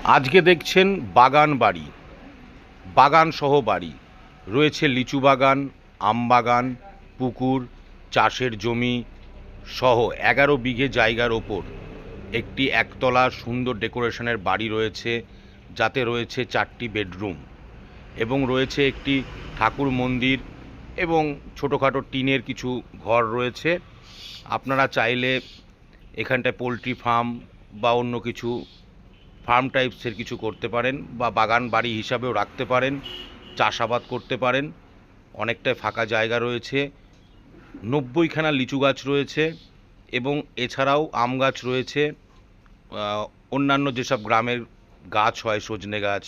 আজকে দেখছেন বাগান বাড়ি, বাগান সহ বাড়ি রয়েছে। লিচু বাগান, আম বাগান, পুকুর, চাষের জমি সহ 11 বিঘে জায়গার ওপর একটি একতলা সুন্দর ডেকোরেশনের বাড়ি রয়েছে, যাতে রয়েছে 4টি বেডরুম এবং রয়েছে একটি ঠাকুর মন্দির এবং ছোটোখাটো টিনের কিছু ঘর রয়েছে। আপনারা চাইলে এখানটায় পোলট্রি ফার্ম বা অন্য কিছু ফার্ম টাইপসের কিছু করতে পারেন, বা বাগান বাড়ি হিসাবেও রাখতে পারেন, চাষাবাদ করতে পারেন। অনেকটাই ফাঁকা জায়গা রয়েছে, 90খানা লিচু গাছ রয়েছে এবং এছাড়াও আম গাছ রয়েছে। অন্যান্য যেসব গ্রামের গাছ হয়, সজনে গাছ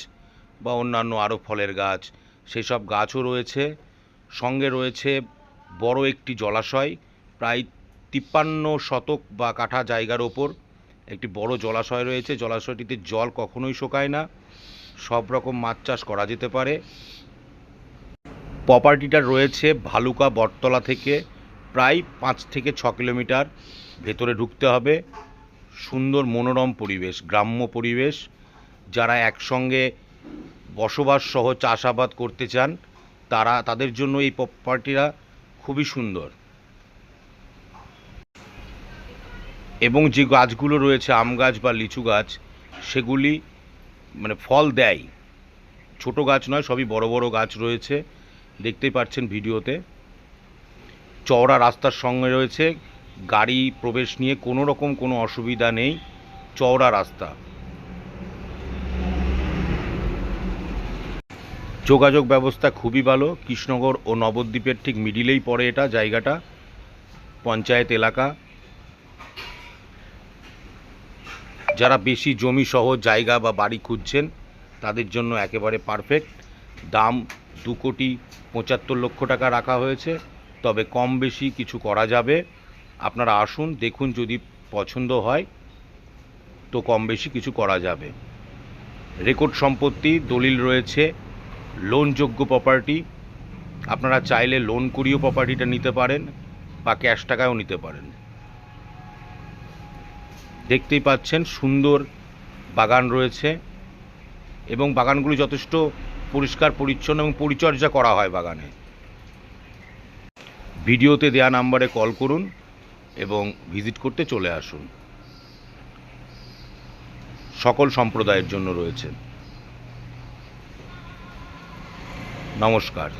বা অন্যান্য আরও ফলের গাছ, সেই সব গাছও রয়েছে। সঙ্গে রয়েছে বড় একটি জলাশয়, প্রায় 53 শতক বা কাঠা জায়গার ওপর একটি বড় জলাশয় রয়েছে। জলাশয়টিতে জল কখনোই শুকায় না, সব রকম মাছ চাষ করা যেতে পারে। প্রপার্টিটা রয়েছে ভালুকা বটতলা থেকে প্রায় 5 থেকে 6 কিলোমিটার ভেতরে ঢুকতে হবে। সুন্দর মনোরম পরিবেশ, গ্রাম্য পরিবেশ। যারা একসঙ্গে বসবাস সহ চাষাবাদ করতে চান তাদের জন্য এই প্রপার্টিটা খুবই সুন্দর। এবং যে গাছগুলো রয়েছে, আম গাছ বা লিচু গাছ, সেগুলি ফল দেয়, ছোট গাছ নয়, সবই বড় বড় গাছ রয়েছে, দেখতেই পাচ্ছেন ভিডিওতে। চওড়া রাস্তার সঙ্গে রয়েছে, গাড়ি প্রবেশ নিয়ে কোনো রকম কোনো অসুবিধা নেই, চওড়া রাস্তা। যোগাযোগ ব্যবস্থা খুবই ভালো। কৃষ্ণনগর ও নবদ্বীপের ঠিক মিডিলেই পড়ে এটা জায়গাটা, পঞ্চায়েত এলাকা। যারা বেশি জমি সহ জায়গা বা বাড়ি খুঁজছেন তাদের জন্য একেবারে পারফেক্ট। দাম 2,75,00,000 টাকা রাখা হয়েছে, তবে কম বেশি কিছু করা যাবে। আপনারা আসুন, দেখুন, যদি পছন্দ হয় তো কম বেশি কিছু করা যাবে। রেকর্ড সম্পত্তি, দলিল রয়েছে, লোনযোগ্য প্রপার্টি। আপনারা চাইলে লোন করিয়েও প্রপার্টিটা নিতে পারেন বা ক্যাশ টাকাও নিতে পারেন। দেখতেই পাচ্ছেন সুন্দর বাগান রয়েছে এবং বাগানগুলি যথেষ্ট পরিষ্কার পরিচ্ছন্ন এবং পরিচর্যা করা হয় বাগানে। ভিডিওতে দেওয়া নাম্বারে কল করুন এবং ভিজিট করতে চলে আসুন। সকল সম্প্রদায়ের জন্য রয়েছে। নমস্কার।